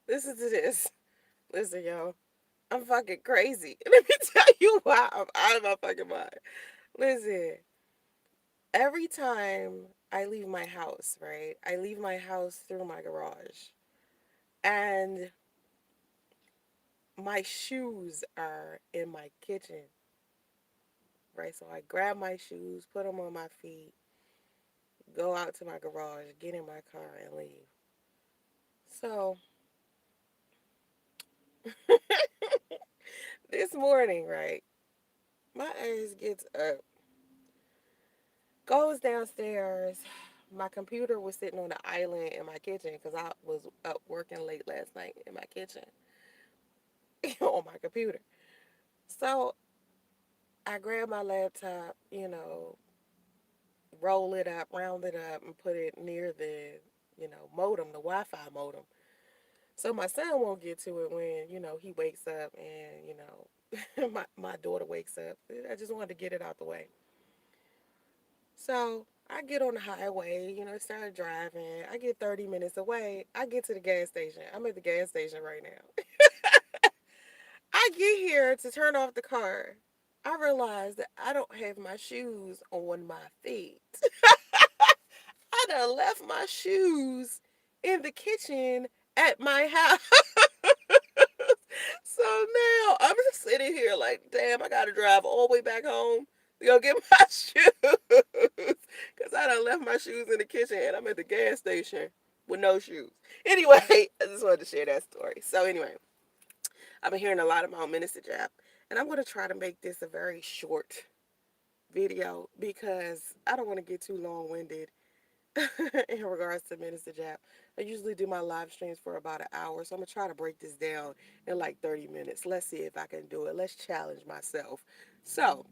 Listen to this. Listen, yo. I'm fucking crazy. Let me tell you why I'm out of my fucking mind. Listen, every time I leave my house, right? I leave my house through my garage. And my shoes are in my kitchen, right? So I grab my shoes, put them on my feet, go out to my garage, get in my car, and leave. So this morning, right, my ass gets up, goes downstairs. My computer was sitting on the island in my kitchen because I was up working late last night in my kitchen on my computer. So I grab my laptop, roll it up, round it up, and put it near the, modem, the Wi-Fi modem. So my son won't get to it when, he wakes up and, my daughter wakes up. I just wanted to get it out the way. So I get on the highway, start driving. I get 30 minutes away. I get to the gas station. I'm at the gas station right now. I get here to turn off the car. I realize that I don't have my shoes on my feet. I done left my shoes in the kitchen at my house. So now I'm just sitting here like, damn, I gotta drive all the way back home to go get my shoes. Because I done left my shoes in the kitchen and I'm at the gas station with no shoes. Anyway, I just wanted to share that story. So anyway, I've been hearing a lot about Minister Jap, and I'm going to try to make this a very short video because I don't want to get too long winded in regards to Minister Jap. I usually do my live streams for about an hour, so I'm going to try to break this down in like 30 minutes. Let's see if I can do it. Let's challenge myself. So,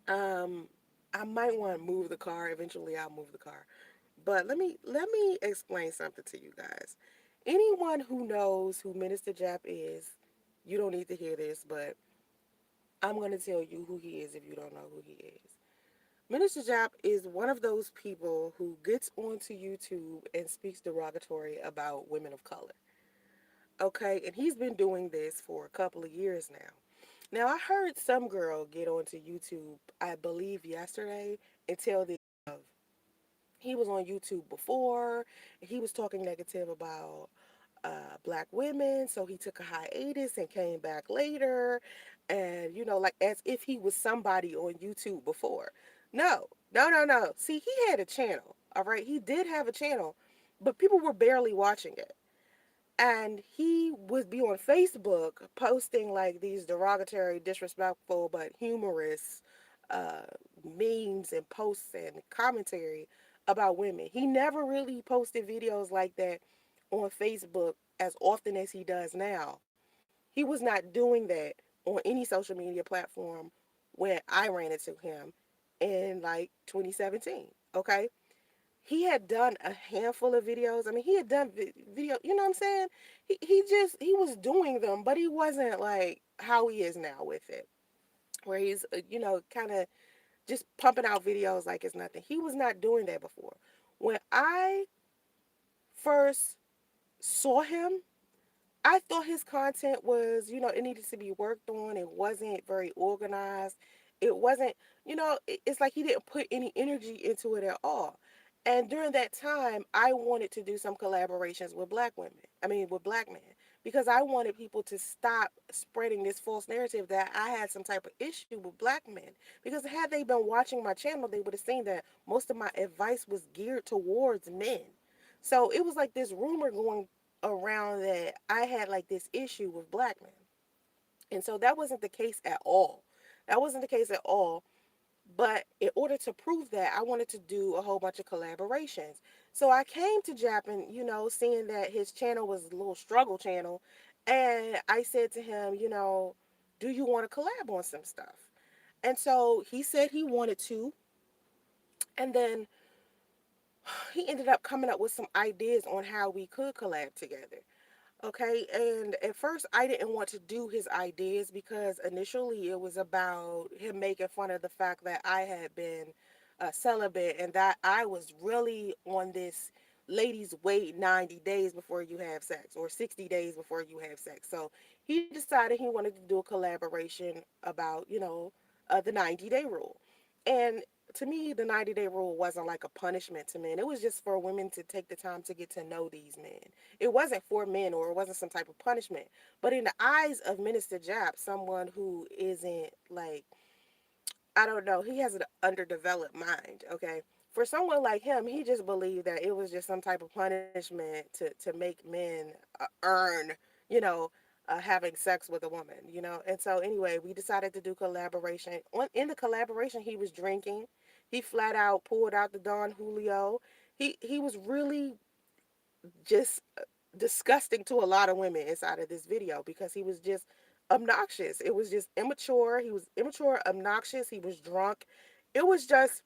um, I might want to move the car. Eventually, I'll move the car. But let me explain something to you guys. Anyone who knows who Minister Jap is, you don't need to hear this, but I'm going to tell you who he is if you don't know who he is. Minister Jap is one of those people who gets onto YouTube and speaks derogatory about women of color. Okay, and he's been doing this for a couple of years now. Now, I heard some girl get onto YouTube, I believe yesterday, and tell this of he was on YouTube before. He was talking negative about black women, so he took a hiatus and came back later, and like as if he was somebody on YouTube before. No, no, no, no. See, he had a channel. All right, he did have a channel, but people were barely watching it. And he would be on Facebook posting like these derogatory, disrespectful, but humorous uh, memes and posts and commentary about women. He never really posted videos like that on Facebook as often as he does now. He was not doing that on any social media platform when I ran into him in like 2017. Okay, he had done a handful of videos. I mean, he had done video. You know what I'm saying? He was doing them, but he wasn't like how he is now with it, where he's kind of just pumping out videos like it's nothing. He was not doing that before. When I first saw him, I thought his content was, it needed to be worked on. It wasn't very organized. It wasn't, it's like he didn't put any energy into it at all. And during that time, I wanted to do some collaborations with black women. I mean, with black men. Because I wanted people to stop spreading this false narrative that I had some type of issue with black men. Because had they been watching my channel, they would have seen that most of my advice was geared towards men. So it was like this rumor going around that I had like this issue with black men. And so that wasn't the case at all. That wasn't the case at all. But in order to prove that, I wanted to do a whole bunch of collaborations. So I came to Japan, seeing that his channel was a little struggle channel. And I said to him, do you want to collab on some stuff? And so he said he wanted to. And then he ended up coming up with some ideas on how we could collab together. Okay, and at first I didn't want to do his ideas because initially it was about him making fun of the fact that I had been celibate and that I was really on this ladies wait 90 days before you have sex or 60 days before you have sex. So he decided he wanted to do a collaboration about, the 90-day rule. And to me, the 90-day rule wasn't like a punishment to men. It was just for women to take the time to get to know these men. It wasn't for men, or it wasn't some type of punishment. But in the eyes of Minister Jap, someone who isn't like, I don't know, he has an underdeveloped mind, okay? For someone like him, he just believed that it was just some type of punishment to make men earn, you know, having sex with a woman, you know? And so anyway, we decided to do collaboration. In the collaboration, he was drinking. He flat out pulled out the Don Julio. He was really just disgusting to a lot of women inside of this video because he was just obnoxious. It was just immature. He was immature, obnoxious. He was drunk. It was just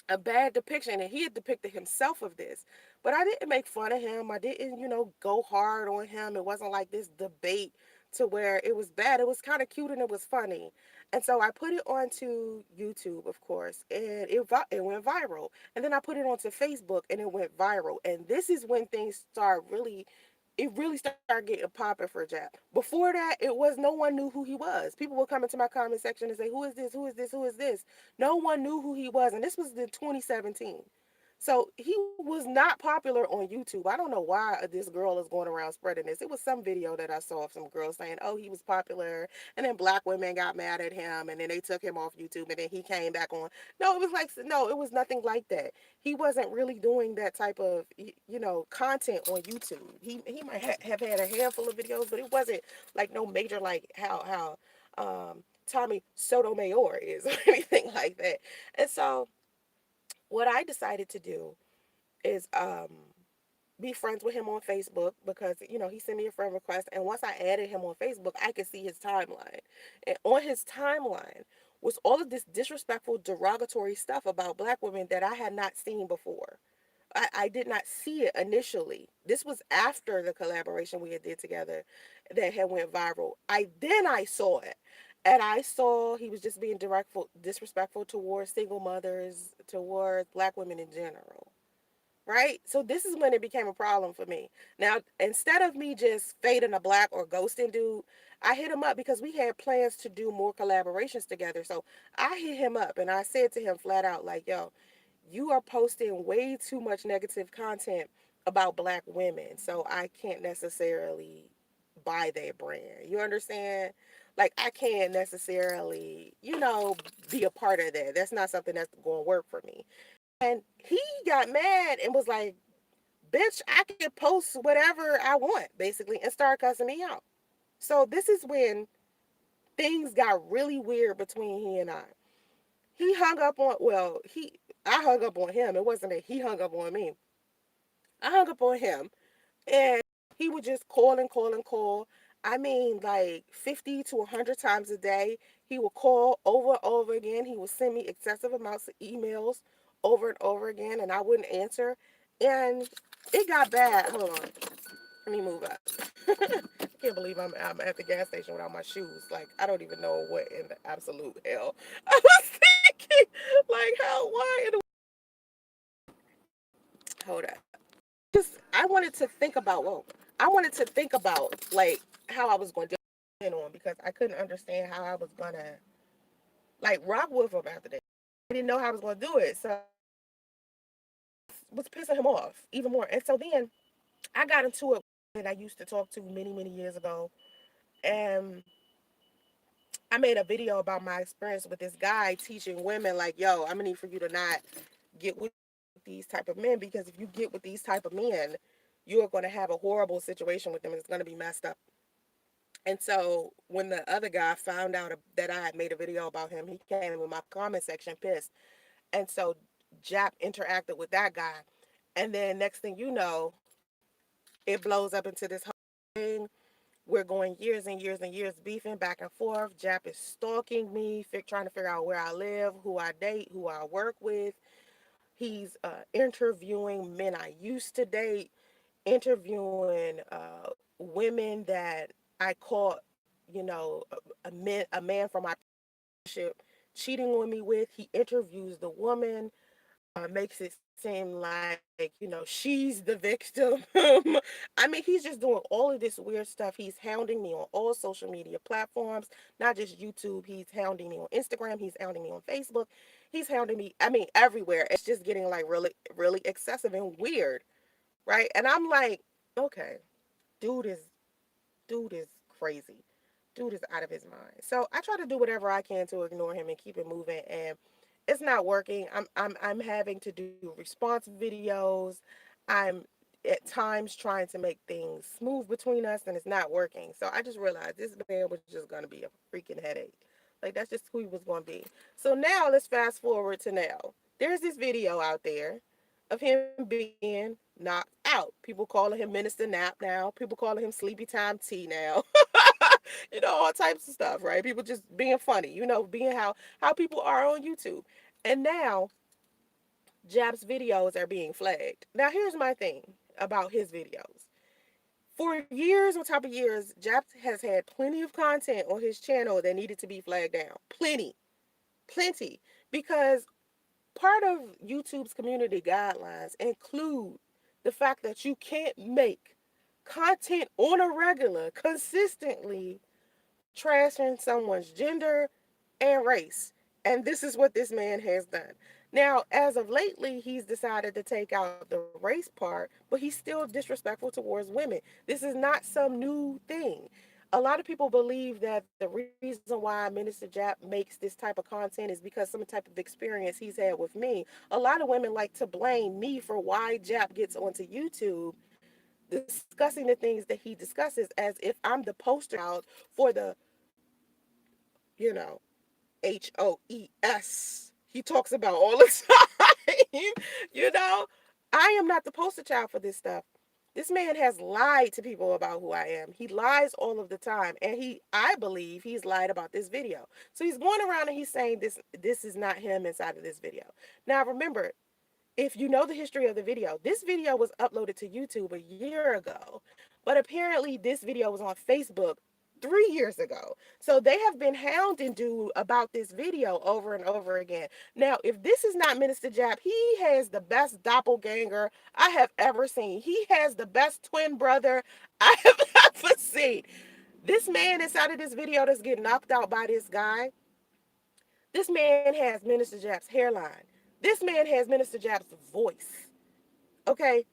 a bad depiction, and he had depicted himself of this. But I didn't make fun of him. I didn't, go hard on him. It wasn't like this debate to where it was bad. It was kind of cute and it was funny. And so I put it onto YouTube, of course, and it went viral. And then I put it onto Facebook and it went viral. And this is when things start really, it really started getting popping for Jap. Before that, it was no one knew who he was. People would come into my comment section and say, "Who is this? Who is this? Who is this?" No one knew who he was, and this was in 2017. So he was not popular on YouTube. I don't know why this girl is going around spreading this. It was some video that I saw of some girls saying, "Oh, he was popular," and then black women got mad at him, and then they took him off YouTube, and then he came back on. No, it was like, no, it was nothing like that. He wasn't really doing that type of, content on YouTube. He might have had a handful of videos, but it wasn't like no major, like Tommy Sotomayor is or anything like that. And so what I decided to do is be friends with him on Facebook because he sent me a friend request, and once I added him on Facebook, I could see his timeline. And on his timeline was all of this disrespectful, derogatory stuff about black women that I had not seen before. I did not see it initially. This was after the collaboration we had did together that had went viral. I saw it. And I saw he was just being disrespectful towards single mothers, towards black women in general. Right? So this is when it became a problem for me. Now, instead of me just fading a black or ghosting dude, I hit him up because we had plans to do more collaborations together. So I hit him up and I said to him flat out, like, "Yo, you are posting way too much negative content about black women. So I can't necessarily buy that brand. You understand? Like, I can't necessarily, be a part of that. That's not something that's going to work for me." And he got mad and was like, "Bitch, I can post whatever I want," basically, and start cussing me out. So this is when things got really weird between he and I. He hung up on, well, I hung up on him. It wasn't that he hung up on me. I hung up on him, and he would just call and call and call. I mean, like 50 to 100 times a day. He would call over and over again. He would send me excessive amounts of emails over and over again, and I wouldn't answer. And it got bad. Hold on. Let me move up. I can't believe I'm at the gas station without my shoes. Like, I don't even know what in the absolute hell I was thinking. Like, why in the, hold up. I wanted to think about, whoa, I wanted to think about, like, how I was going to do it on because I couldn't understand how I was going to, like, rock with him after that. I didn't know how I was going to do it. So was pissing him off even more. And so then I got into it that I used to talk to many, many years ago. And I made a video about my experience with this guy teaching women, like, "Yo, I'm gonna need for you to not get with these type of men, because if you get with these type of men, you are going to have a horrible situation with them and it's going to be messed up." And so when the other guy found out that I had made a video about him, he came in my comment section pissed. And so Jap interacted with that guy. And then next thing you know, it blows up into this whole thing. We're going years and years and years beefing back and forth. Jap is stalking me, trying to figure out where I live, who I date, who I work with. He's interviewing men I used to date, interviewing women that I caught, a man from my relationship cheating on me with. He interviews the woman, makes it seem like, she's the victim. I mean, he's just doing all of this weird stuff. He's hounding me on all social media platforms, not just YouTube. He's hounding me on Instagram. He's hounding me on Facebook. He's hounding me, I mean, everywhere. It's just getting like really, really excessive and weird, right? And I'm like, okay, dude is dude is crazy. Dude is out of his mind. So I try to do whatever I can to ignore him and keep it moving, and it's not working. I'm having to do response videos. I'm at times trying to make things smooth between us, and it's not working. So I just realized this man was just gonna be a freaking headache. Like, that's just who he was gonna be. So now let's fast forward to now. There's this video out there of him being knocked out. People calling him Minister Nap now. People calling him Sleepy Time Tea now. All types of stuff, right? People just being funny, being how people are on YouTube. And now Jap's videos are being flagged. Now here's my thing about his videos. For years on top of years, Jap has had plenty of content on his channel that needed to be flagged down. Plenty. Because part of YouTube's community guidelines include the fact that you can't make content on a regular consistently trashing someone's gender and race. And this is what this man has done. Now, as of lately, he's decided to take out the race part, but he's still disrespectful towards women. This is not some new thing. A lot of people believe that the reason why Minister Jap makes this type of content is because some type of experience he's had with me. A lot of women like to blame me for why Jap gets onto YouTube discussing the things that he discusses as if I'm the poster child for the, you know, HOES. He talks about all the time. you know, I am not the poster child for this stuff. This man has lied to people about who I am. He lies all of the time, and I believe he's lied about this video. So he's going around and he's saying this is not him inside of this video. Now remember, if you know the history of the video, this video was uploaded to YouTube a year ago, but apparently this video was on Facebook 3 years ago. So they have been hounding dude about this video over and over again. Now, if this is not Minister Jap, he has the best doppelganger I have ever seen. He has the best twin brother I have ever seen. This man inside of this video that's getting knocked out by this guy, this man has Minister Jap's hairline. This man has Minister Jap's voice. Okay,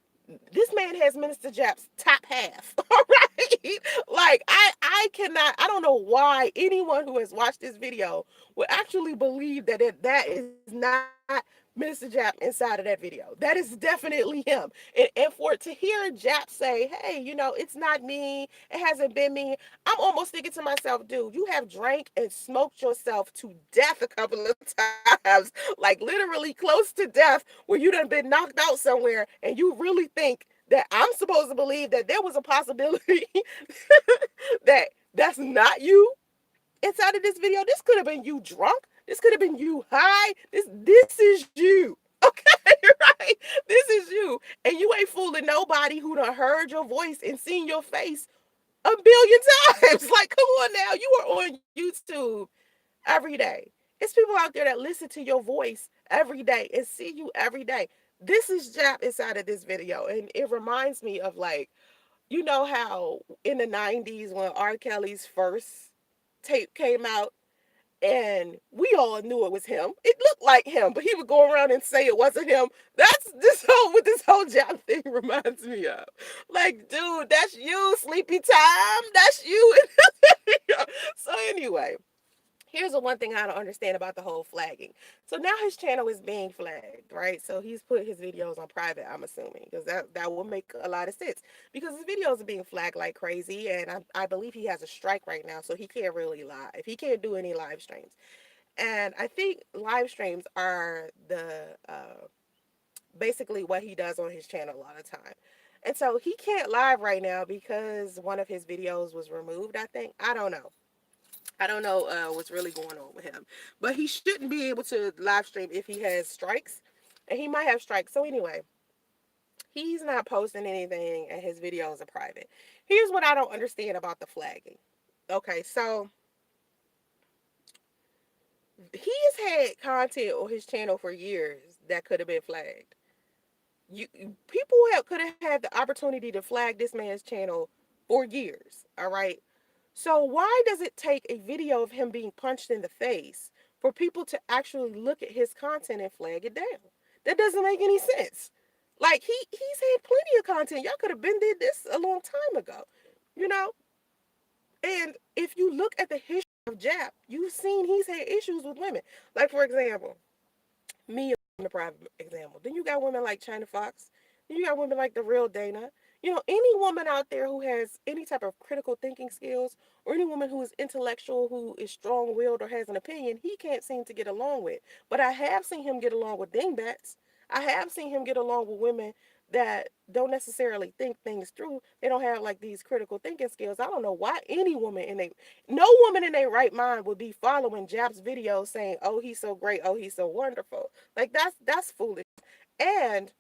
this man has Minister Jap's top half. All right, like I cannot. I don't know why anyone who has watched this video would actually believe that is not Minister Jap inside of that video. That is definitely him. And for it to hear Jap say, "Hey, it's not me. It hasn't been me." I'm almost thinking to myself, dude, you have drank and smoked yourself to death a couple of times, like literally close to death, where you done been knocked out somewhere, and you really think that I'm supposed to believe that there was a possibility that that's not you inside of this video. This could have been you drunk. This could have been you high. This is you. Okay, right? This is you. And you ain't fooling nobody who done heard your voice and seen your face a billion times. Like, come on now. You are on YouTube every day. It's people out there that listen to your voice every day and see you every day. This is Jap inside of this video. And it reminds me of, like, how in the 90s when R. Kelly's first tape came out and we all knew it was him. It looked like him, but he would go around and say it wasn't him. That's this whole Jap thing reminds me of. Like, dude, that's you, Sleepy Time. That's you. So anyway, here's the one thing I don't understand about the whole flagging. So now his channel is being flagged, right? So he's put his videos on private, I'm assuming, because that will make a lot of sense. Because his videos are being flagged like crazy, and I believe he has a strike right now, so he can't really live. He can't do any live streams. And I think live streams are the basically what he does on his channel a lot of time. And so he can't live right now because one of his videos was removed, I think. I don't know. I don't know what's really going on with him. But he shouldn't be able to live stream if he has strikes. And he might have strikes. So anyway, he's not posting anything and his videos are private. Here's what I don't understand about the flagging. Okay, so he's had content on his channel for years that could have been flagged. People could have had the opportunity to flag this man's channel for years. All right. So why does it take a video of him being punched in the face for people to actually look at his content and flag it down? That doesn't make any sense. Like he's had plenty of content. Y'all could have been did this a long time ago, you know. And if you look at the history of Jap, you've seen he's had issues with women. Like for example, me on the private example. Then you got women like China Fox. Then you got women like the real Dana. You know, any woman out there who has any type of critical thinking skills, or any woman who is intellectual, who is strong willed or has an opinion, he can't seem to get along with. But I have seen him get along with dingbats. I have seen him get along with women that don't necessarily think things through. They don't have like these critical thinking skills. I don't know why any woman in a no woman in their right mind would be following Jap's videos saying, "Oh, he's so great. Oh, he's so wonderful." Like that's foolish. And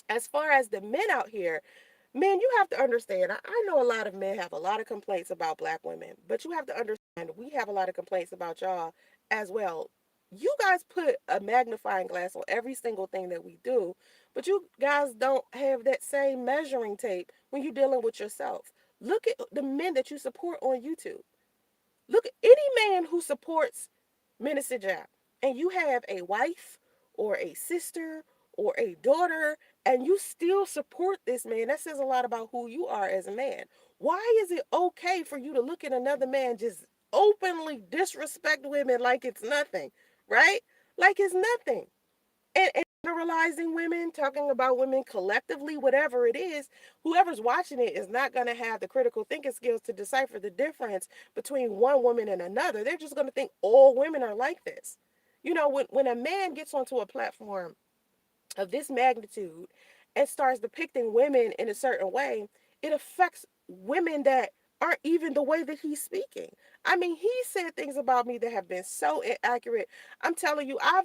as far as the men out here, men, you have to understand. I know a lot of men have a lot of complaints about black women, but you have to understand we have a lot of complaints about y'all as well. You guys put a magnifying glass on every single thing that we do, but you guys don't have that same measuring tape when you're dealing with yourself. Look at the men that you support on YouTube. Look at any man who supports Minister Jap, and you have a wife or a sister or a daughter, and you still support this man. That says a lot about who you are as a man. Why is it okay for you to look at another man just openly disrespect women like it's nothing, right? Like it's nothing. And generalizing women, talking about women collectively, whatever it is, whoever's watching it is not going to have the critical thinking skills to decipher the difference between one woman and another. They're just going to think all women are like this. You know, when a man gets onto a platform of this magnitude and starts depicting women in a certain way, it affects women that aren't even the way that he's speaking. I mean, he said things about me that have been so inaccurate. I'm telling you, I've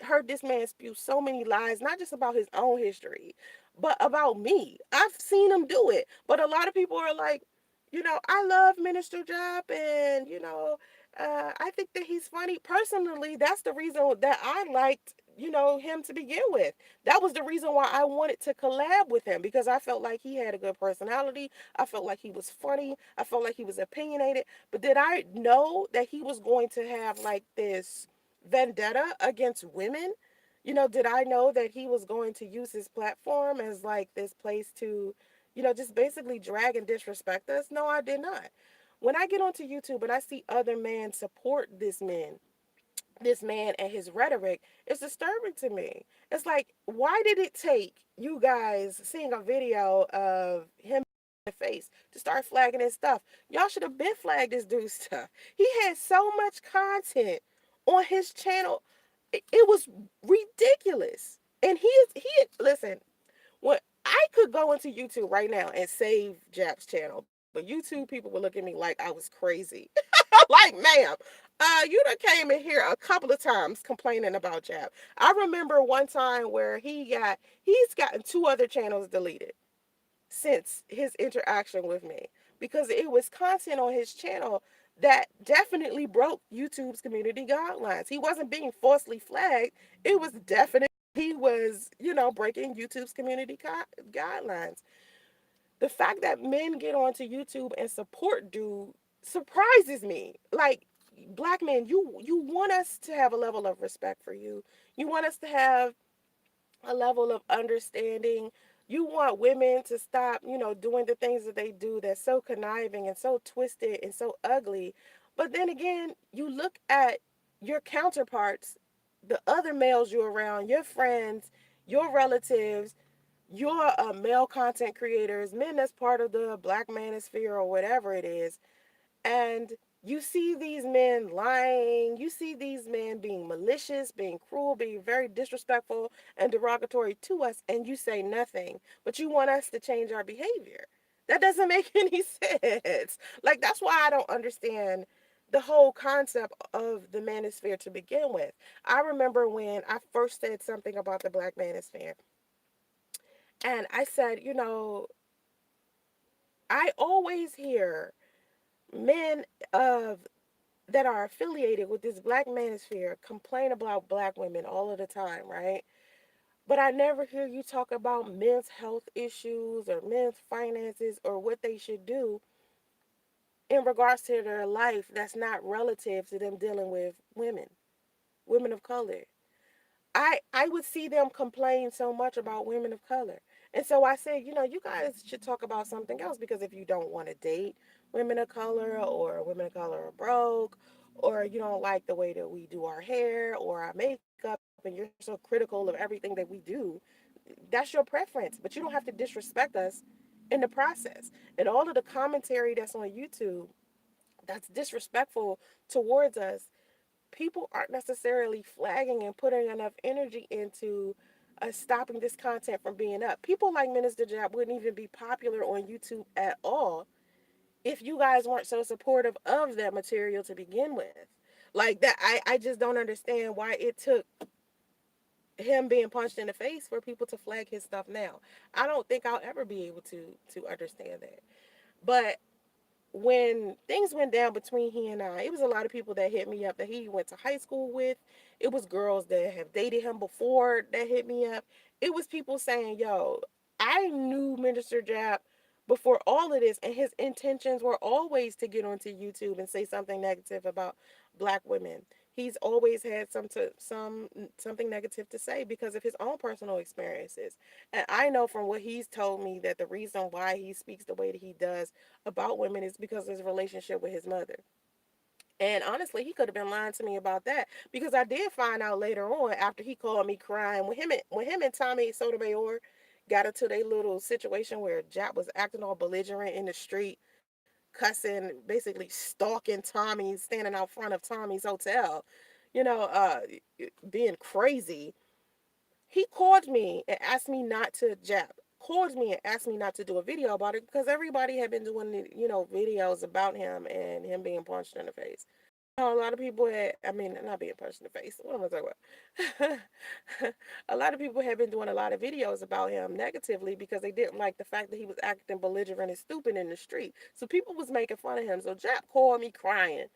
heard this man spew so many lies, not just about his own history, but about me. I've seen him do it. But a lot of people are like, you know, I love Minister Job, and I think that he's funny. Personally, that's the reason that I liked, him to begin with. That was the reason why I wanted to collab with him, because I felt like he had a good personality. I felt like he was funny. I felt like he was opinionated. But did I know that he was going to have like this vendetta against women? Did I know that he was going to use his platform as like this place to, just basically drag and disrespect us? No, I did not. When I get onto YouTube and I see other men support this man and his rhetoric, it's disturbing to me. It's like, why did it take you guys seeing a video of him in the face to start flagging his stuff? Y'all should have been flagged this dude's stuff. He had so much content on his channel. It was ridiculous. And he listen, when I could go into YouTube right now and save Jap's channel, but YouTube people would look at me like I was crazy. Like, ma'am, you done came in here a couple of times complaining about Jap. I remember one time where he's gotten two other channels deleted since his interaction with me, because it was content on his channel that definitely broke YouTube's community guidelines. He wasn't being falsely flagged. It was definitely he was, breaking YouTube's community guidelines. The fact that men get onto YouTube and support dude surprises me. Like, black men, you want us to have a level of respect for you. You want us to have a level of understanding. You want women to stop, doing the things that they do that's so conniving and so twisted and so ugly. But then again, you look at your counterparts, the other males you're around, your friends, your relatives, your male content creators, men that's part of the black manosphere or whatever it is, and you see these men lying, you see these men being malicious, being cruel, being very disrespectful and derogatory to us, and you say nothing, but you want us to change our behavior. That doesn't make any sense. Like, that's why I don't understand the whole concept of the manosphere to begin with. I remember when I first said something about the black manosphere, and I said, I always hear men of that are affiliated with this black manosphere complain about black women all of the time, right? But I never hear you talk about men's health issues or men's finances or what they should do in regards to their life that's not relative to them dealing with women of color. I would see them complain so much about women of color. And so I said, you guys should talk about something else, because if you don't want to date women of color, or women of color are broke, or you don't like the way that we do our hair or our makeup, and you're so critical of everything that we do, that's your preference. But you don't have to disrespect us in the process. And all of the commentary that's on YouTube that's disrespectful towards us, people aren't necessarily flagging and putting enough energy into stopping this content from being up. People like Minister Jap wouldn't even be popular on YouTube at all if you guys weren't so supportive of that material to begin with. Like that, I just don't understand why it took him being punched in the face for people to flag his stuff now. I don't think I'll ever be able to understand that. But when things went down between he and I, it was a lot of people that hit me up that he went to high school with. It was girls that have dated him before that hit me up. It was people saying, yo, I knew Minister Jap before all of this, and his intentions were always to get onto YouTube and say something negative about black women. He's always had something negative to say because of his own personal experiences. And I know from what he's told me that the reason why he speaks the way that he does about women is because of his relationship with his mother. And honestly, he could have been lying to me about that, because I did find out later on, after he called me crying, when him and Tommy Sotomayor got into their little situation where Jap was acting all belligerent in the street, cussing, basically stalking Tommy, standing out front of Tommy's hotel, you know, uh, being crazy. He called me and asked me not to Jap called me and asked me not to do a video about it, because everybody had been doing videos about him and him being punched in the face. A lot of people had, I mean, not being punched in the face. What am I talking about? A lot of people had been doing a lot of videos about him negatively because they didn't like the fact that he was acting belligerent and stupid in the street. So people was making fun of him. So Jap called me crying,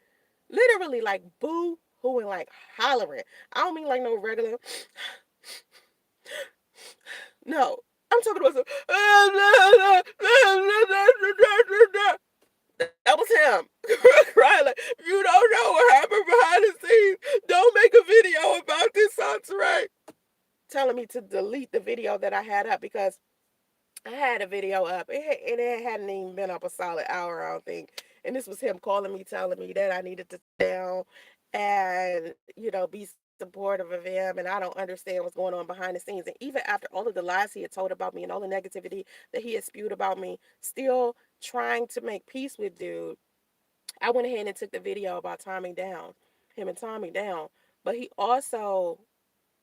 literally like boo hooing, like hollering. I don't mean like no regular. No, I'm talking about some. That was him crying like, you don't know what happened behind the scenes. Don't make a video about this, Soncerae. Telling me to delete the video that I had up, because I had a video up, and it hadn't even been up a solid hour, I don't think. And this was him calling me, telling me that I needed to down and be supportive of him, and I don't understand what's going on behind the scenes. And even after all of the lies he had told about me and all the negativity that he had spewed about me, still trying to make peace with dude, I went ahead and took the video about Tommy down, him and Tommy down. But he also,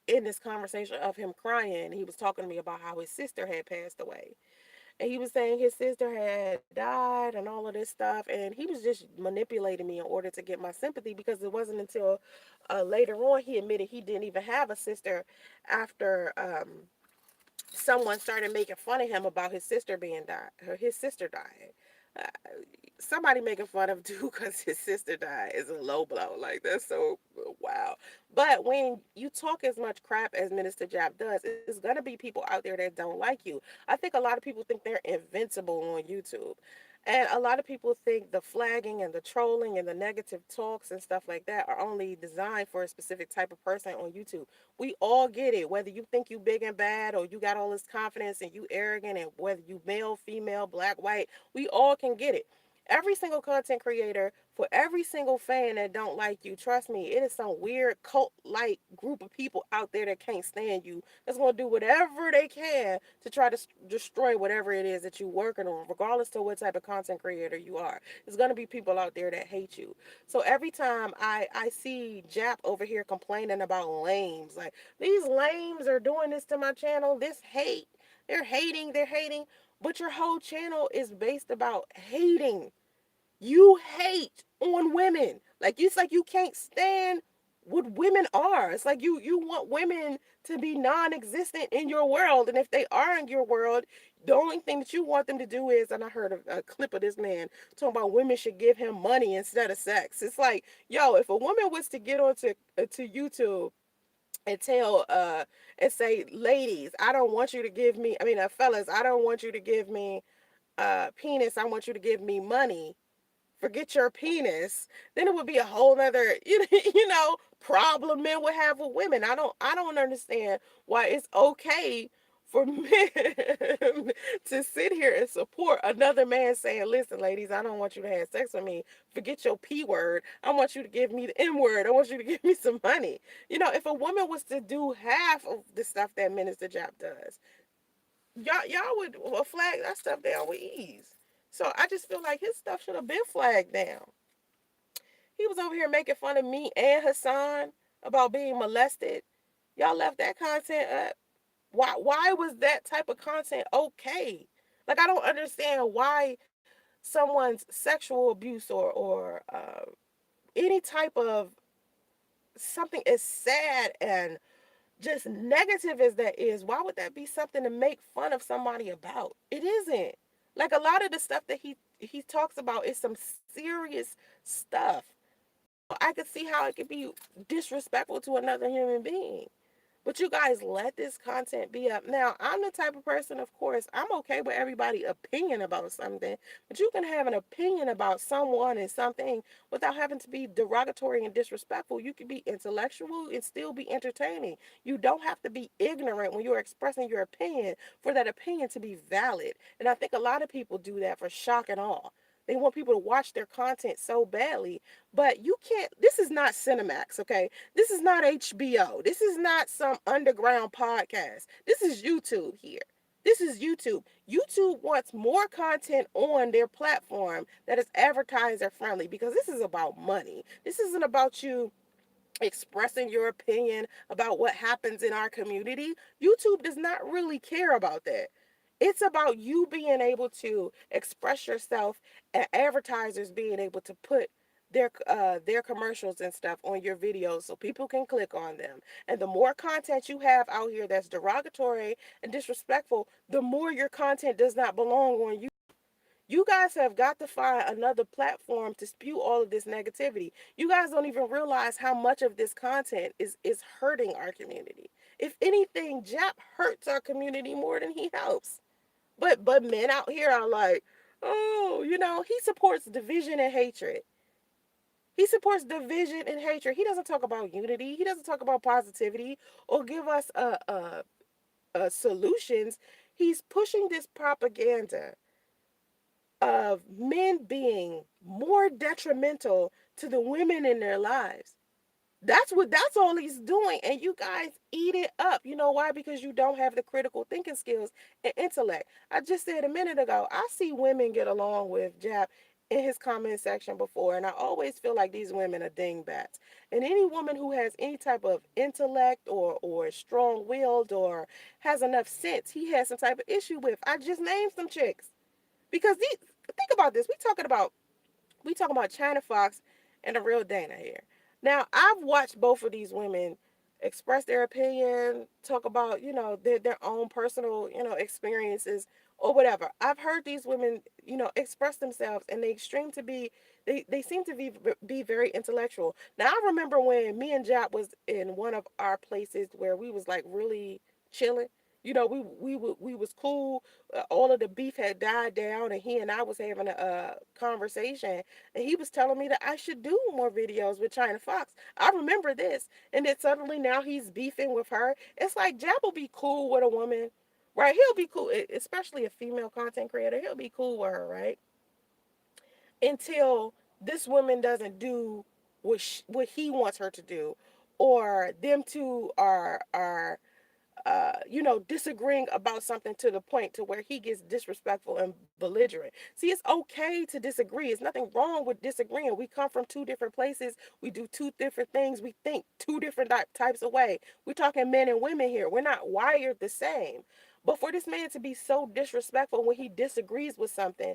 in this conversation of him crying, he was talking to me about how his sister had passed away. And he was saying his sister had died and all of this stuff. And he was just manipulating me in order to get my sympathy, because it wasn't until later on he admitted he didn't even have a sister after someone started making fun of him about his sister being died. His sister died. Uh, Somebody making fun of dude because his sister died is a low blow. Like, that's so wow. But when you talk as much crap as Minister Jap does, it's gonna be people out there that don't like you. I think a lot of people think they're invincible on YouTube. And a lot of people think the flagging and the trolling and the negative talks and stuff like that are only designed for a specific type of person on YouTube. We all get it, whether you think you big and bad, or you got all this confidence and you arrogant, and whether you male, female, black, white, we all can get it. Every single content creator, for every single fan that don't like you, trust me, it is some weird cult like group of people out there that can't stand you, that's going to do whatever they can to try to destroy whatever it is that you're working on, regardless to what type of content creator you are. There's going to be people out there that hate you. So every time I see Jap over here complaining about lames, like, these lames are doing this to my channel, this hate, they're hating, but your whole channel is based about hating. You hate on women. Like, it's like you can't stand what women are. It's like you want women to be non-existent in your world, and if they are in your world, the only thing that you want them to do is, and I heard a clip of this man talking about women should give him money instead of sex. It's like, yo, if a woman was to get onto to YouTube and tell and say, ladies, I don't want you to give me, I mean, fellas, I don't want you to give me penis, I want you to give me money, forget your penis, then it would be a whole nother problem men would have with women. I don't understand why it's okay for men to sit here and support another man saying, listen, ladies, I don't want you to have sex with me, forget your p word, I want you to give me the n word, I want you to give me some money. If a woman was to do half of the stuff that Minister Jap does, y'all would flag that stuff down with ease. So I just feel like his stuff should have been flagged down. He was over here making fun of me and Hassan about being molested. Y'all left that content up. Why was that type of content okay? Like, I don't understand why someone's sexual abuse or any type of something as sad and just negative as that is, why would that be something to make fun of somebody about? It isn't. Like, a lot of the stuff that he talks about is some serious stuff. I could see how it could be disrespectful to another human being. But you guys let this content be up. Now, I'm the type of person, of course, I'm okay with everybody's opinion about something, but you can have an opinion about someone and something without having to be derogatory and disrespectful. You can be intellectual and still be entertaining. You don't have to be ignorant when you're expressing your opinion for that opinion to be valid. And I think a lot of people do that for shock and awe. They want people to watch their content so badly, but you can't. This is not Cinemax, okay? This is not HBO. This is not some underground podcast. This is YouTube here. This is YouTube. YouTube wants more content on their platform that is advertiser friendly because this is about money. This isn't about you expressing your opinion about what happens in our community. YouTube does not really care about that. It's about you being able to express yourself and advertisers being able to put their commercials and stuff on your videos so people can click on them. And the more content you have out here that's derogatory and disrespectful, the more your content does not belong on you. You guys have got to find another platform to spew all of this negativity. You guys don't even realize how much of this content is hurting our community. If anything, Jap hurts our community more than he helps. But men out here are like, oh, he supports division and hatred. He supports division and hatred. He doesn't talk about unity. He doesn't talk about positivity or give us solutions. He's pushing this propaganda of men being more detrimental to the women in their lives. That's all he's doing, and you guys eat it up. You know why? Because you don't have the critical thinking skills and intellect. I just said a minute ago, I see women get along with Jap in his comment section before, and I always feel like these women are dingbats. And any woman who has any type of intellect or strong willed or has enough sense, he has some type of issue with. I just named some chicks. Because think about this. We talking about China Fox and the real Dana here. Now, I've watched both of these women express their opinion, talk about, their own personal, experiences or whatever. I've heard these women, express themselves, and they seem to be very intellectual. Now, I remember when me and Jap was in one of our places where we was like really chilling. We was cool. All of the beef had died down, and he and I was having a conversation, and he was telling me that I should do more videos with China Fox. I remember this, and then suddenly now he's beefing with her. It's like Jab will be cool with a woman, right? He'll be cool, especially a female content creator. He'll be cool with her, right? Until this woman doesn't do what he wants her to do, or them two are disagreeing about something to the point to where he gets disrespectful and belligerent. See, it's okay to disagree. It's nothing wrong with disagreeing. We come from two different places. We do two different things. We think two different types of way. We're talking men and women here. We're not wired the same. But for this man to be so disrespectful when he disagrees with something,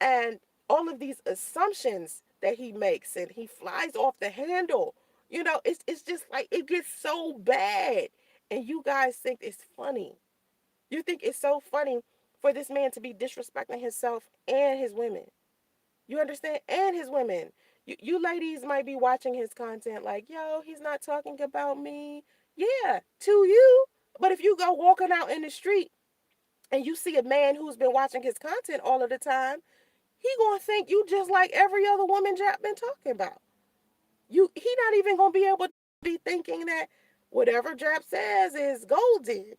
and all of these assumptions that he makes, and he flies off the handle, it's just like it gets so bad. And you guys think it's funny. You think it's so funny for this man to be disrespecting himself and his women. You understand? And his women. You ladies might be watching his content like, yo, he's not talking about me. Yeah, to you. But if you go walking out in the street and you see a man who's been watching his content all of the time, he gonna think you just like every other woman Jap been talking about. He not even gonna be able to be thinking that whatever Jap says is golden,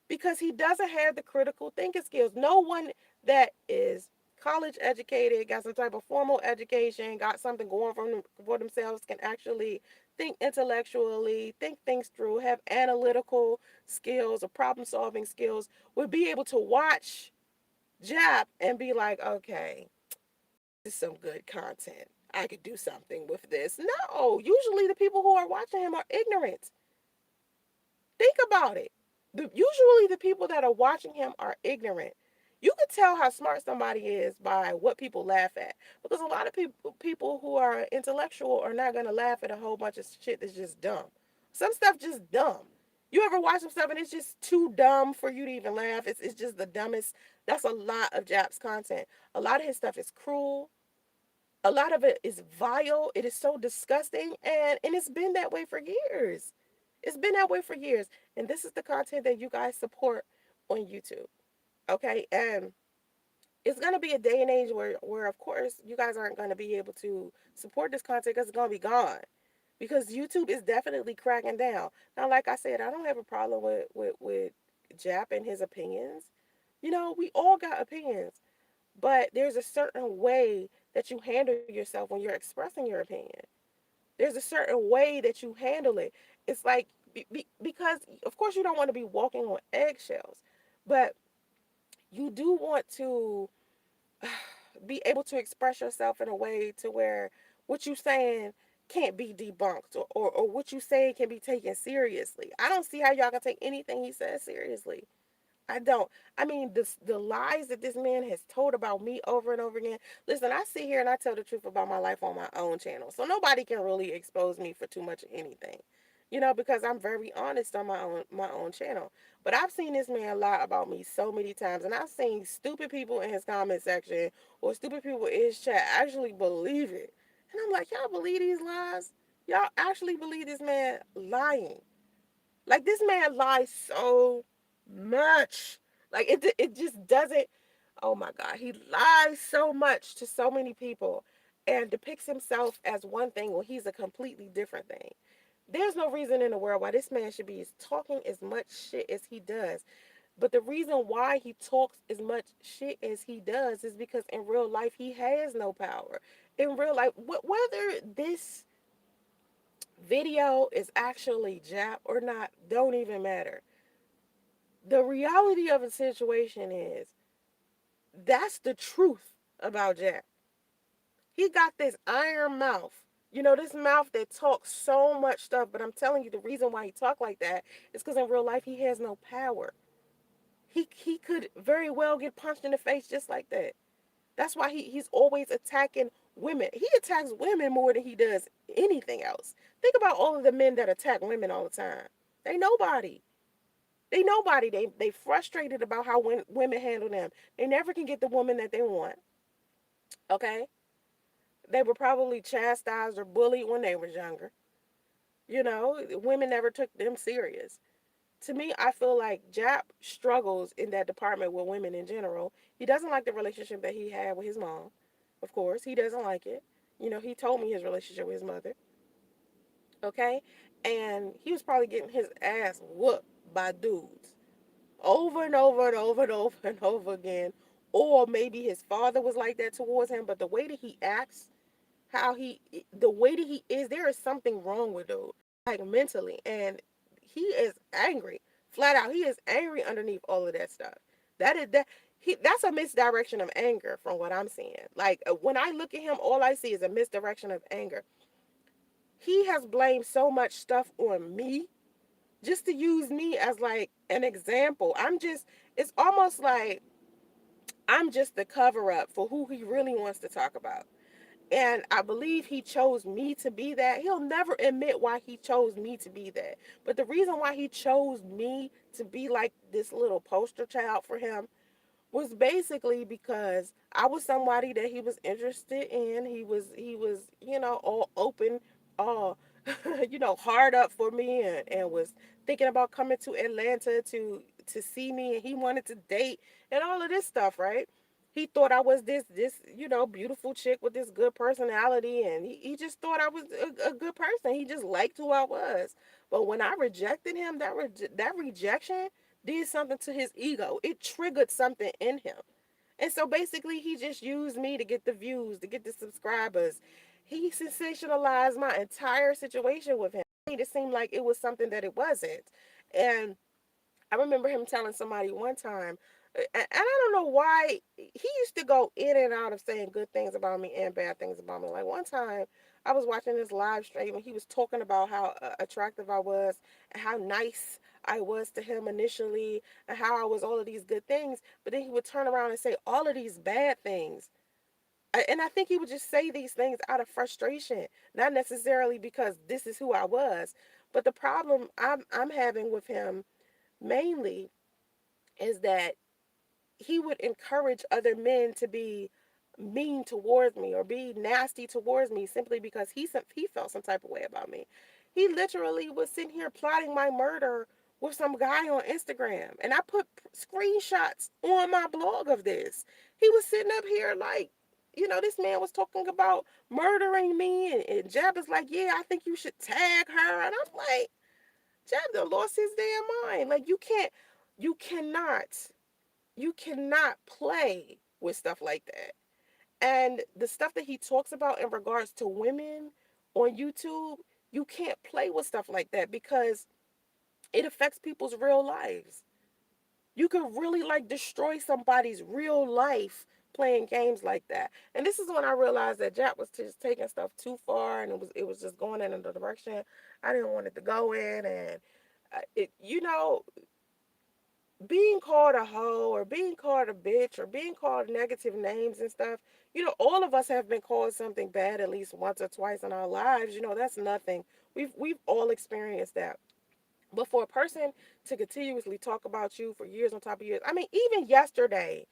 because he doesn't have the critical thinking skills. No one that is college educated, got some type of formal education, got something going for themselves, can actually think intellectually, think things through, have analytical skills or problem solving skills, would be able to watch Jap and be like, okay, this is some good content. I could do something with this. No, usually the people who are watching him are ignorant. Think about it. Usually the people that are watching him are ignorant. You could tell how smart somebody is by what people laugh at. Because a lot of people who are intellectual are not going to laugh at a whole bunch of shit that's just dumb. Some stuff just dumb. You ever watch some stuff and it's just too dumb for you to even laugh? It's just the dumbest. That's a lot of Jap's content. A lot of his stuff is cruel. A lot of it is vile. It is so disgusting, and it's been that way for years. It's been that way for years. And this is the content that you guys support on YouTube. Okay? And it's going to be a day and age where of course you guys aren't going to be able to support this content because it's going to be gone, because YouTube is definitely cracking down. Now, like I said, I don't have a problem with Jap and his opinions. You know, we all got opinions, but there's a certain way that you handle yourself when you're expressing your opinion. There's a certain way that you handle it. It's like, because of course you don't want to be walking on eggshells, but you do want to be able to express yourself in a way to where what you're saying can't be debunked, or what you say can be taken seriously. I don't see how y'all can take anything he says seriously. I don't. I mean, the lies that this man has told about me over and over again. Listen, I sit here and I tell the truth about my life on my own channel, so nobody can really expose me for too much of anything, you know, because I'm very honest on my own channel. But I've seen this man lie about me so many times, and I've seen stupid people in his comment section or stupid people in his chat actually believe it, and I'm like, y'all believe these lies? Y'all actually believe this man lying? Like, this man lies so much. Like, it just doesn't. Oh my God, he lies so much to so many people and depicts himself as one thing when he's a completely different thing. There's no reason in the world why this man should be talking as much shit as he does. But the reason why he talks as much shit as he does is because in real life he has no power. In real life, whether this video is actually Jap or not don't even matter. The reality of the situation is that's the truth about Jap. He got this iron mouth. You know, this mouth that talks so much stuff, but I'm telling you, the reason why he talk like that is because in real life he has no power. He could very well get punched in the face just like that. That's why he's always attacking women. He attacks women more than he does anything else. Think about all of the men that attack women all the time. They nobody. They nobody. They frustrated about how women handle them. They never can get the woman that they want. Okay? They were probably chastised or bullied when they were younger. You know, women never took them serious. To me, I feel like Jap struggles in that department with women in general. He doesn't like the relationship that he had with his mom. Of course, he doesn't like it. You know, he told me his relationship with his mother. Okay? And he was probably getting his ass whooped by dudes over and over and over and over and over again. Or maybe his father was like that towards him, but the way that he acts, the way that he is, there is something wrong with dude, like mentally, and he is angry, flat out. He is angry underneath all of that stuff. That's a misdirection of anger from what I'm seeing. Like, when I look at him, all I see is a misdirection of anger. He has blamed so much stuff on me just to use me as like an example. It's almost like I'm just the cover up for who he really wants to talk about. And I believe he chose me to be that. He'll never admit why he chose me to be that. But the reason why he chose me to be like this little poster child for him was basically because I was somebody that he was interested in. He was, all open, all hard up for me, and was thinking about coming to Atlanta to see me, and he wanted to date and all of this stuff, right? He thought I was this beautiful chick with this good personality, and he just thought I was a good person. He just liked who I was. But when I rejected him, that rejection did something to his ego. It triggered something in him. And so basically, he just used me to get the views, to get the subscribers. He sensationalized my entire situation with him. He made it seem like it was something that it wasn't. And I remember him telling somebody one time, and I don't know why he used to go in and out of saying good things about me and bad things about me. Like one time, I was watching this live stream and he was talking about how attractive I was and how nice I was to him initially and how I was all of these good things. But then he would turn around and say all of these bad things. And I think he would just say these things out of frustration, not necessarily because this is who I was. But the problem I'm having with him mainly is that he would encourage other men to be mean towards me or be nasty towards me simply because he felt some type of way about me. He literally was sitting here plotting my murder with some guy on Instagram, and I put screenshots on my blog of this. He was sitting up here like, this man was talking about murdering me, and Jab is like, yeah, I think you should tag her, and I'm like, Jab done lost his damn mind. Like you cannot you cannot play with stuff like that. And the stuff that he talks about in regards to women on YouTube, you can't play with stuff like that because it affects people's real lives. You could really like destroy somebody's real life playing games like that. And this is when I realized that Jack was just taking stuff too far, and it was just going in a direction I didn't want it to go in. And it being called a hoe or being called a bitch or being called negative names and stuff, all of us have been called something bad at least once or twice in our lives. That's nothing. We've all experienced that. But for a person to continuously talk about you for years on top of years, I mean, even yesterday,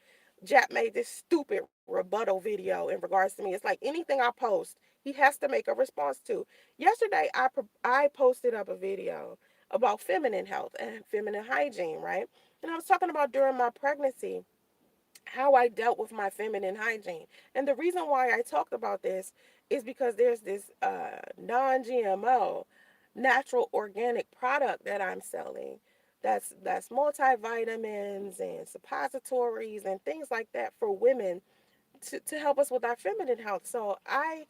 Jap made this stupid rebuttal video in regards to me. It's like anything I post, he has to make a response to. Yesterday, I posted up a video about feminine health and feminine hygiene, right? And I was talking about during my pregnancy how I dealt with my feminine hygiene. And the reason why I talked about this is because there's this non-GMO natural organic product that I'm selling that's multivitamins and suppositories and things like that for women to help us with our feminine health. So I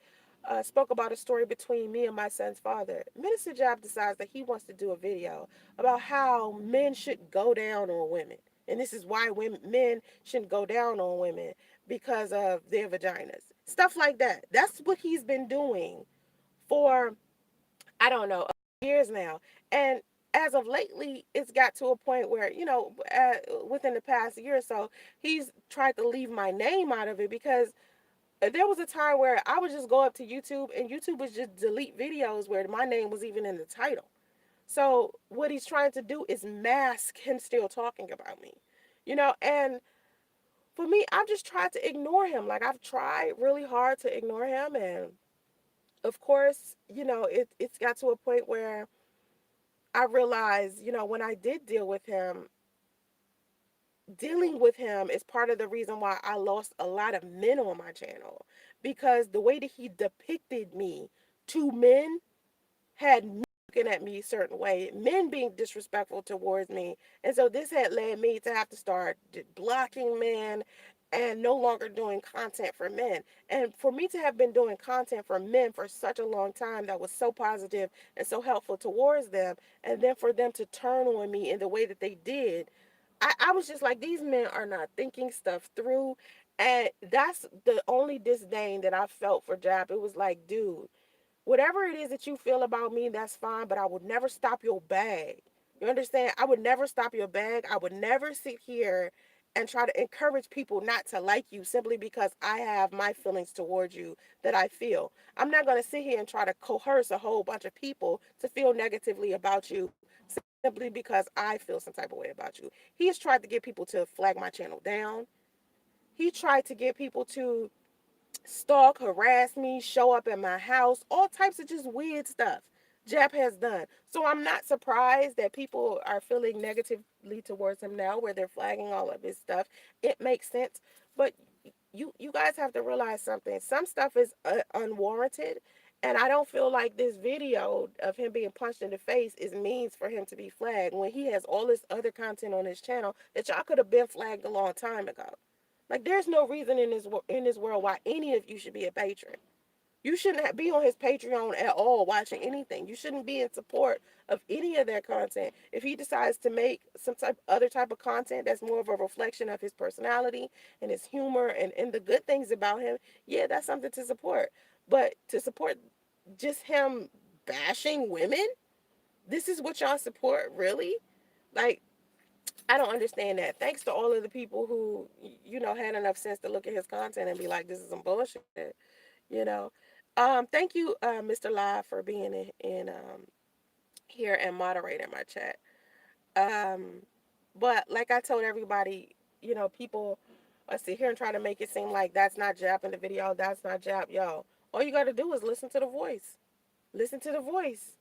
spoke about a story between me and my son's father. Minister Jap decides that he wants to do a video about how men should go down on women. And this is why men shouldn't go down on women because of their vaginas. Stuff like that. That's what he's been doing for, I don't know, years now. And as of lately, it's got to a point where, within the past year or so, he's tried to leave my name out of it because there was a time where I would just go up to YouTube and YouTube would just delete videos where my name was even in the title. So what he's trying to do is mask him still talking about me. And for me, I've just tried to ignore him. Like I've tried really hard to ignore him, and of course, it's got to a point where I realized, when I did dealing with him is part of the reason why I lost a lot of men on my channel, because the way that he depicted me to men had me looking at me a certain way, men being disrespectful towards me. And so this had led me to have to start blocking men and no longer doing content for men. And for me to have been doing content for men for such a long time that was so positive and so helpful towards them, and then for them to turn on me in the way that they did, I was just like, these men are not thinking stuff through. And that's the only disdain that I felt for Jap. It was like, dude, whatever it is that you feel about me, that's fine, but I would never stop your bag. You understand? I would never stop your bag. I would never sit here and try to encourage people not to like you simply because I have my feelings towards you that I feel. I'm not going to sit here and try to coerce a whole bunch of people to feel negatively about you simply because I feel some type of way about you. He's tried to get people to flag my channel down. He tried to get people to stalk, harass me, show up at my house, all types of just weird stuff. Jap has done. So I'm not surprised that people are feeling negatively towards him now, where they're flagging all of his stuff. It makes sense, but you guys have to realize something. Some stuff is unwarranted, and I don't feel like this video of him being punched in the face is means for him to be flagged when he has all this other content on his channel that y'all could have been flagged a long time ago. Like, there's no reason in this world why any of you should be a patron. You shouldn't be on his Patreon at all watching anything. You shouldn't be in support of any of their content. If he decides to make some other type of content that's more of a reflection of his personality and his humor and the good things about him, yeah, that's something to support. But to support just him bashing women, this is what y'all support, really? Like, I don't understand that. Thanks to all of the people who, had enough sense to look at his content and be like, this is some bullshit, you know. Thank you, Mr. Live, for being in here and moderating my chat. Um, but like I told everybody, people sit here and try to make it seem like that's not Jap in the video, that's not Jap. Yo, all you got to do is listen to the voice. Listen to the voice.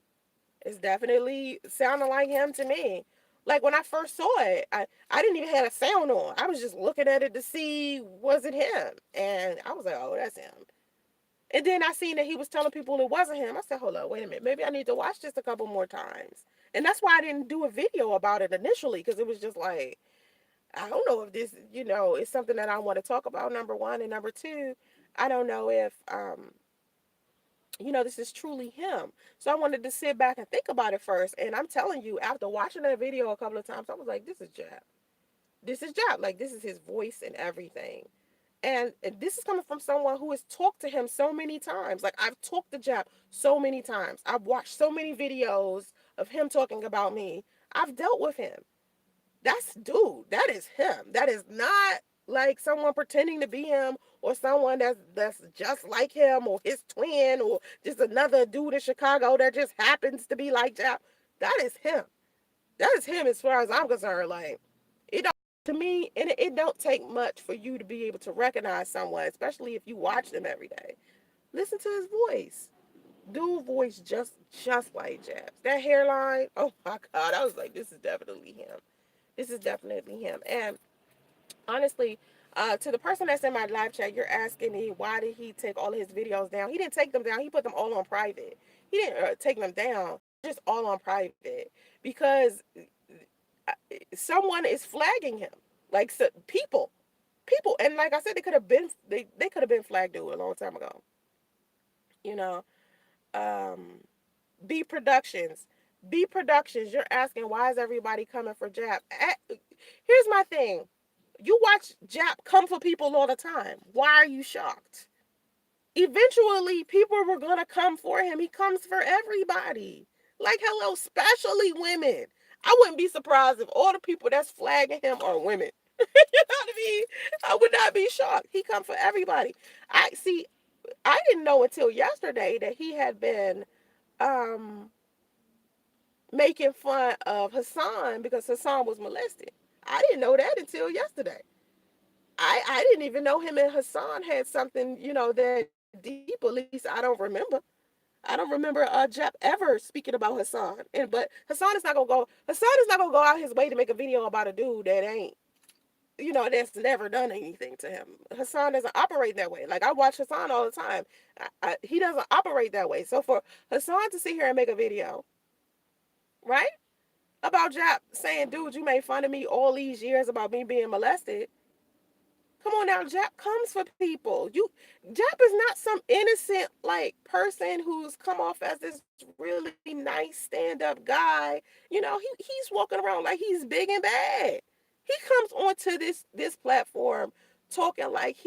It's definitely sounding like him to me. Like when I first saw it, I didn't even have a sound on. I was just looking at it to see was it him, and I was like, oh, that's him. And then I seen that he was telling people it wasn't him. I said, hold up, wait a minute. Maybe I need to watch this a couple more times. And that's why I didn't do a video about it initially, because it was just like, I don't know if this, is something that I want to talk about, number one. And number two, I don't know if, this is truly him. So I wanted to sit back and think about it first. And I'm telling you, after watching that video a couple of times, I was like, this is Jap. This is Jap. Like, this is his voice and everything. And this is coming from someone who has talked to him so many times. Like, I've talked to Jap so many times. I've watched so many videos of him talking about me. I've dealt with him. Dude, that is him. That is not like someone pretending to be him, or someone that's just like him, or his twin, or just another dude in Chicago that just happens to be like Jap. That is him. That is him as far as I'm concerned. Like, it don't, to me, and it don't take much for you to be able to recognize someone, especially if you watch them every day. Listen to his voice. Dude voice just like Jabs. That hairline, oh my God. I was like, this is definitely him. This is definitely him. And honestly, to the person that's in my live chat, you're asking me why did he take all of his videos down? He didn't take them down. He put them all on private. He didn't take them down. Just all on private, because someone is flagging him. Like, so, people, and like I said, they could have been flagged dude a long time ago. You know, um, B Productions, B Productions. You're asking why is everybody coming for Jap? Here's my thing. You watch Jap come for people all the time. Why are you shocked? Eventually, people were gonna come for him. He comes for everybody. Like, hello, especially women. I wouldn't be surprised if all the people that's flagging him are women. You know what I mean? I would not be shocked. He come for everybody. I didn't know until yesterday that he had been um making fun of Hassan because Hassan was molested. I didn't know that until yesterday. I didn't even know him and Hassan had something, that deep. At least I don't remember. I don't remember Jap ever speaking about Hassan. But Hassan is not gonna go out his way to make a video about a dude that ain't, that's never done anything to him. Hassan doesn't operate that way. Like, I watch Hassan all the time. He doesn't operate that way. So for Hassan to sit here and make a video, right, about Jap saying, dude, you made fun of me all these years about me being molested. Come on now, Jap comes for people. Jap is not some innocent like person who's come off as this really nice stand-up guy. He's walking around like he's big and bad. He comes onto this platform talking like like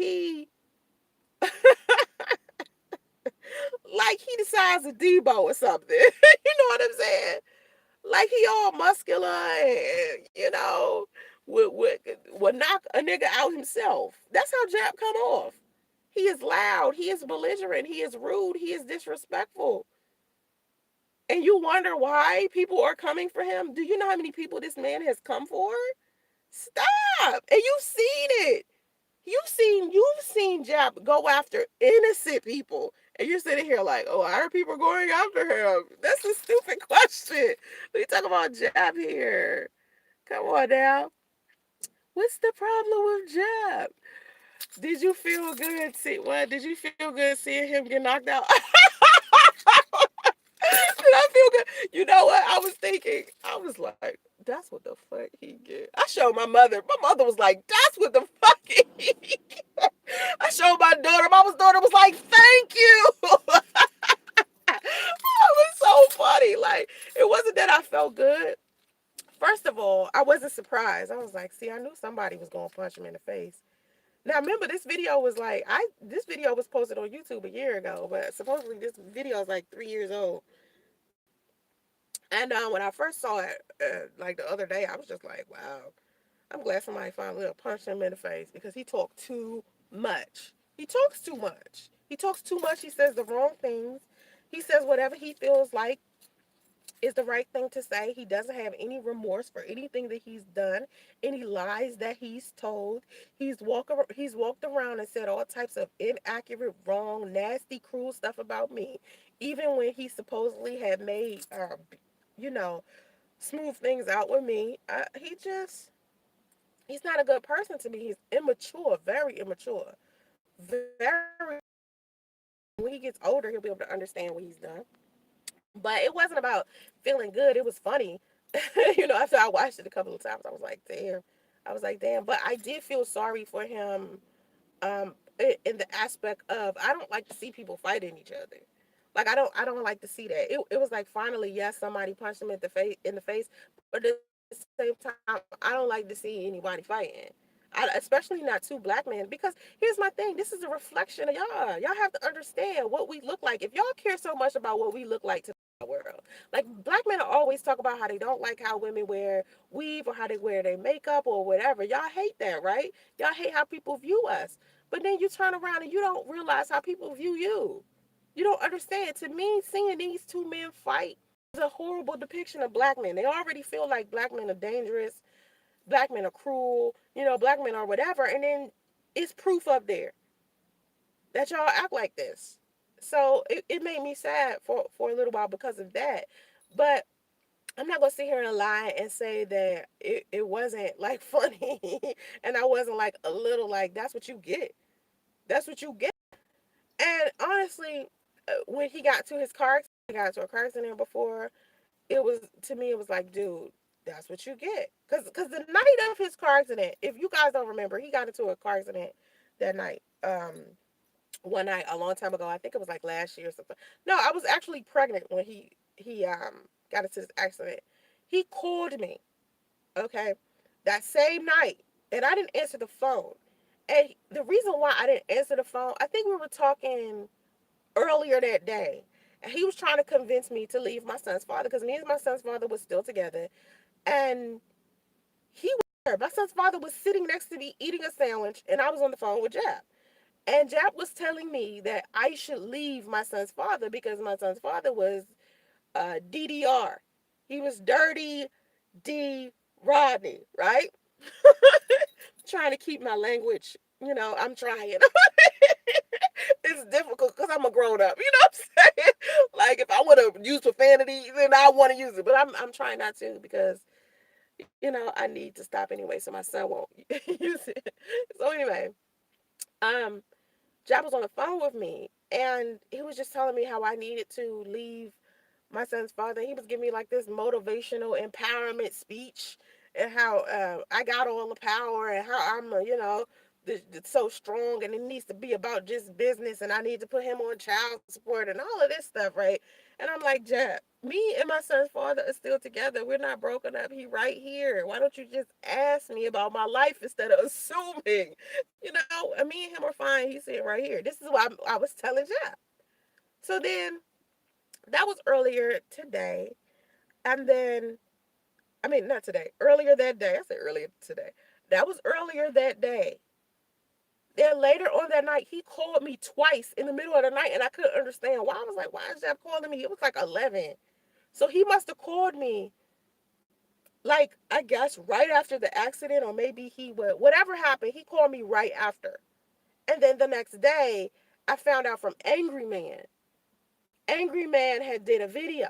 he the size of Debo or something. You know what I'm saying? Like he all muscular and would knock a nigga out himself. That's how Jap come off. He is loud. He is belligerent. He is rude. He is disrespectful. And you wonder why people are coming for him? Do you know how many people this man has come for? Stop. And you've seen it. You've seen Jap go after innocent people, and you're sitting here like, oh, why are people going after him? That's a stupid question. We talk about Jap here. Come on now. What's the problem with Jap? Did you feel good? See what? Did you feel good seeing him get knocked out? Did I feel good? You know what? I was thinking. I was like, that's what the fuck he get. I showed my mother. My mother was like, that's what the fuck he get. I showed my daughter. My daughter was like, thank you. It was so funny. Like, it wasn't that I felt good. First of all, I wasn't surprised. I was like, see, I knew somebody was gonna punch him in the face. Now remember, this video was like this video was posted on YouTube a year ago, but supposedly this video is like 3 years old. And when I first saw it, like the other day, I was just like, wow, I'm glad somebody finally punched him in the face because he talked too much. He talks too much. He talks too much. He says the wrong things. He says whatever he feels like is the right thing to say. He doesn't have any remorse for anything that he's done, any lies that he's told. He's walked around and said all types of inaccurate, wrong, nasty, cruel stuff about me, even when he supposedly had made, you know, smooth things out with me. He's not a good person to me. He's immature, very immature, very. When he gets older, he'll be able to understand what he's done. But it wasn't about feeling good. It was funny. After I watched it a couple of times, I was like, damn. I was like, damn. But I did feel sorry for him in the aspect of I don't like to see people fighting each other. Like I don't like to see that. It was like finally, yes, somebody punched him in the face, but at the same time, I don't like to see anybody fighting. Especially not two black men, because here's my thing. This is a reflection of y'all. Y'all have to understand what we look like. If y'all care so much about what we look like to the world, like black men always talk about how they don't like how women wear weave or how they wear their makeup or whatever. Y'all hate that, right? Y'all hate how people view us. But then you turn around and you don't realize how people view you. You don't understand. To me, seeing these two men fight is a horrible depiction of black men. They already feel like black men are dangerous, black men are cruel, black men are whatever, and then it's proof up there that y'all act like this. So it made me sad for a little while because of that. But I'm not gonna sit here and lie and say that it wasn't like funny and I wasn't like a little like that's what you get. That's what you get. And honestly, when he got to his car, he got to a car accident before. It was to me, it was like, dude, that's what you get. Cause the night of his car accident, if you guys don't remember, he got into a car accident that night. One night a long time ago. I think it was like last year or something. No, I was actually pregnant when he got into this accident. He called me, okay, that same night, and I didn't answer the phone. And the reason why I didn't answer the phone, I think we were talking earlier that day. And he was trying to convince me to leave my son's father because me and my son's father was still together. And he was there. My son's father was sitting next to me eating a sandwich, and I was on the phone with Jap. And Jap was telling me that I should leave my son's father because my son's father was DDR. He was Dirty D Rodney, right? Trying to keep my language, I'm trying. It's difficult because I'm a grown up. You know what I'm saying? Like if I want to use profanity, then I want to use it. But I'm trying not to because I need to stop anyway, so my son won't use it. So anyway, um, Jab was on the phone with me, and he was just telling me how I needed to leave my son's father. He was giving me like this motivational empowerment speech and how I got all the power and how I'm, so strong and it needs to be about just business and I need to put him on child support and all of this stuff, right? And I'm like, Jeb, me and my son's father are still together. We're not broken up. He right here. Why don't you just ask me about my life instead of assuming? And me and him are fine. He's sitting right here. This is what I was telling Jeb. So then that was earlier today. And then, I mean, not today, earlier that day. I said earlier today. That was earlier that day. Then later on that night, he called me twice in the middle of the night, and I couldn't understand why. I was like, why is Jeff calling me? It was like 11. So he must have called me Like, I guess right after the accident, or maybe he would, whatever happened, he called me right after. And then the next day, I found out from Angry Man. Angry Man had did a video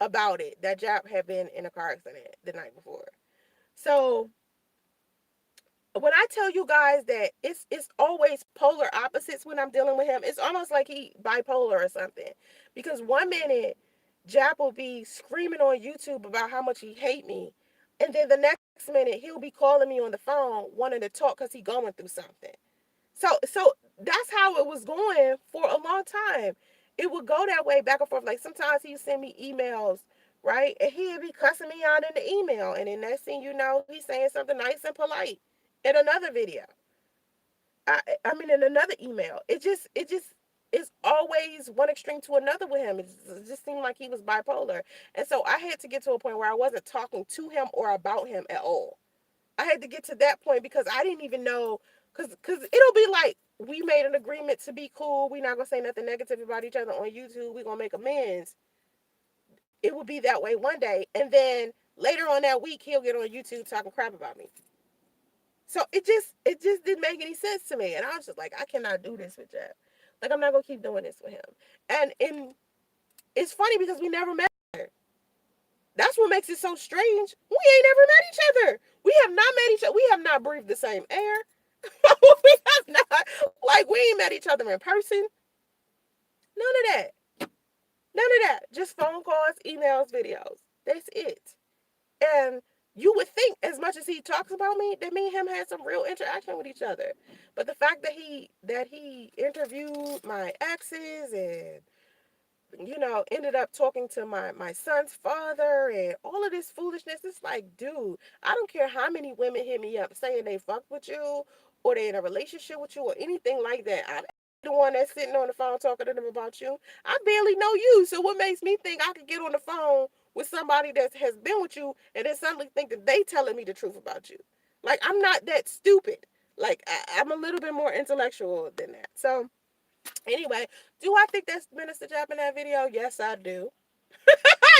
about it, that Jap had been in a car accident the night before. So when I tell you guys that it's always polar opposites when I'm dealing with him, it's almost like he bipolar or something. Because one minute Jap will be screaming on YouTube about how much he hate me, and then the next minute he'll be calling me on the phone wanting to talk because he going through something. So that's how it was going for a long time. It would go that way back and forth. Like sometimes he'd send me emails, right? And he'd be cussing me out in the email. And then next thing you know, he's saying something nice and polite in another video. I mean in another email. It just is always one extreme to another with him. It just seemed like he was bipolar. And so I had to get to a point where I wasn't talking to him or about him at all. I had to get to that point because I didn't even know, because it'll be like we made an agreement to be cool. We're not gonna say nothing negative about each other on YouTube. We're gonna make amends. It would be that way one day, and then later on that week he'll get on YouTube talking crap about me. So it just didn't make any sense to me, and I was just like, I cannot do this with Jeff. Like I'm not gonna keep doing this with him. And it's funny because we never met. That's what makes it so strange. We ain't ever met each other. We have not met each other. We have not breathed the same air. We have not. Like, we ain't met each other in person. None of that. None of that. Just phone calls, emails, videos. That's it. And you would think, as much as he talks about me, that me and him had some real interaction with each other. But the fact that he interviewed my exes and ended up talking to my son's father and all of this foolishness. It's like, dude, I don't care how many women hit me up saying they fuck with you or they in a relationship with you or anything like that. I ain't the one that's sitting on the phone talking to them about you. I barely know you. So what makes me think I could get on the phone with somebody that has been with you and then suddenly think that they telling me the truth about you? Like, I'm not that stupid. Like, I'm a little bit more intellectual than that. So anyway, do I think that's Minister Jap in that video? Yes, I do.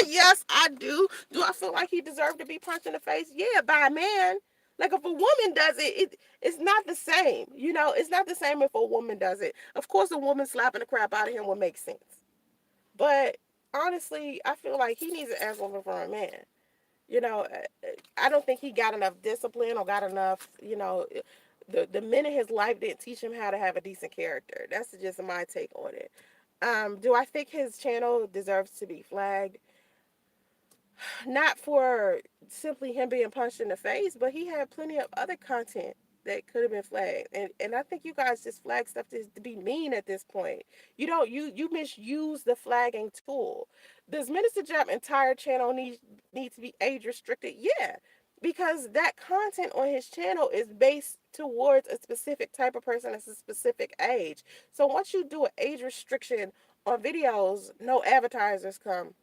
Yes, I do. Do I feel like he deserved to be punched in the face? Yeah, by a man. Like if a woman does it's not the same. It's not the same if a woman does it. Of course, a woman slapping the crap out of him would make sense. But honestly, I feel like he needs an ass whooping from a man. You know, I don't think he got enough discipline or got enough. The men in his life didn't teach him how to have a decent character. That's just my take on it. Do I think his channel deserves to be flagged? Not for simply him being punched in the face, but he had plenty of other content that could have been flagged. And I think you guys just flag stuff to be mean at this point. You misuse the flagging tool. Does Minister Jap entire channel need to be age restricted? Yeah. Because that content on his channel is based towards a specific type of person that's a specific age. So once you do an age restriction on videos, no advertisers come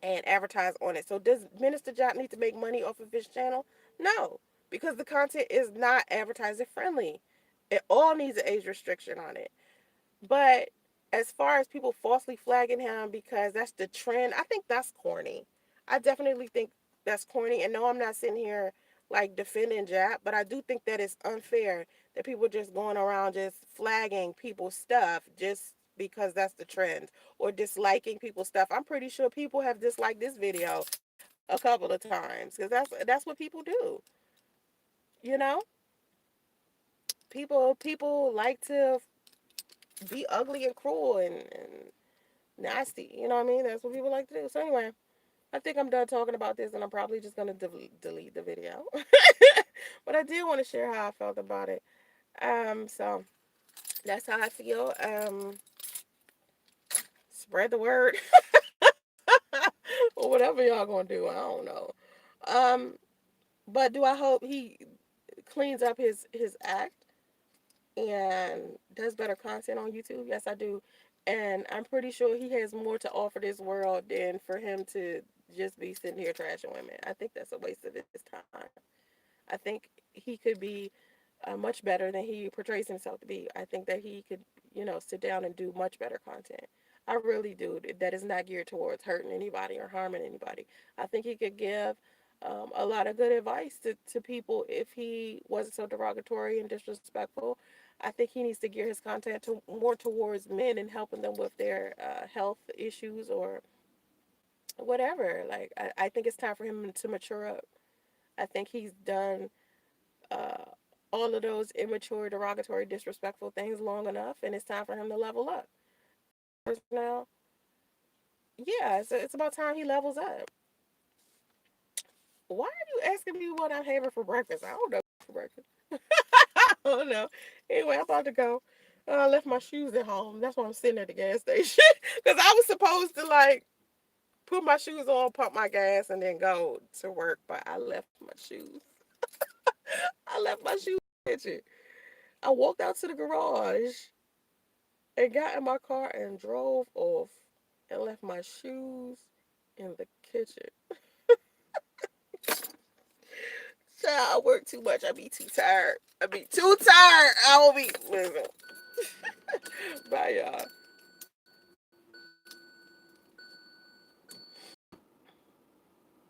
and advertise on it. So does Minister Jap need to make money off of his channel? No, because the content is not advertiser friendly. It all needs an age restriction on it. But as far as people falsely flagging him because that's the trend, I think that's corny. I definitely think that's corny. And no, I'm not sitting here like defending Jap, but I do think that it's unfair that people just going around just flagging people's stuff just because that's the trend or disliking people's stuff. I'm pretty sure people have disliked this video a couple of times because that's what people do. You know, people like to be ugly and cruel and nasty. You know what I mean? That's what people like to do. So anyway, I think I'm done talking about this, and I'm probably just gonna delete the video. But I did want to share how I felt about it. So that's how I feel. Spread the word, or whatever y'all gonna do. I don't know. Um, but do I hope he cleans up his act and does better content on YouTube? Yes, I do. And I'm pretty sure he has more to offer this world than for him to just be sitting here trashing women. I think that's a waste of his time. I think he could be much better than he portrays himself to be. I think that he could, sit down and do much better content. I really do. That is not geared towards hurting anybody or harming anybody. I think he could give. A lot of good advice to people if he wasn't so derogatory and disrespectful. I think he needs to gear his content to more towards men and helping them with their health issues or whatever. Like I think it's time for him to mature up. I think he's done uh, all of those immature, derogatory, disrespectful things long enough, and it's time for him to level up. Now, yeah, it's about time he levels up. Why are you asking me what I'm having for breakfast? I don't know for breakfast. Oh no. Anyway, I'm about to go. I left my shoes at home. That's why I'm sitting at the gas station. Because I was supposed to like put my shoes on, pump my gas, and then go to work. But I left my shoes. I left my shoes in the kitchen. I walked out to the garage and got in my car and drove off and left my shoes in the kitchen. Child, I work too much. I be too tired. I be too tired. I will be. Listen. Bye, y'all.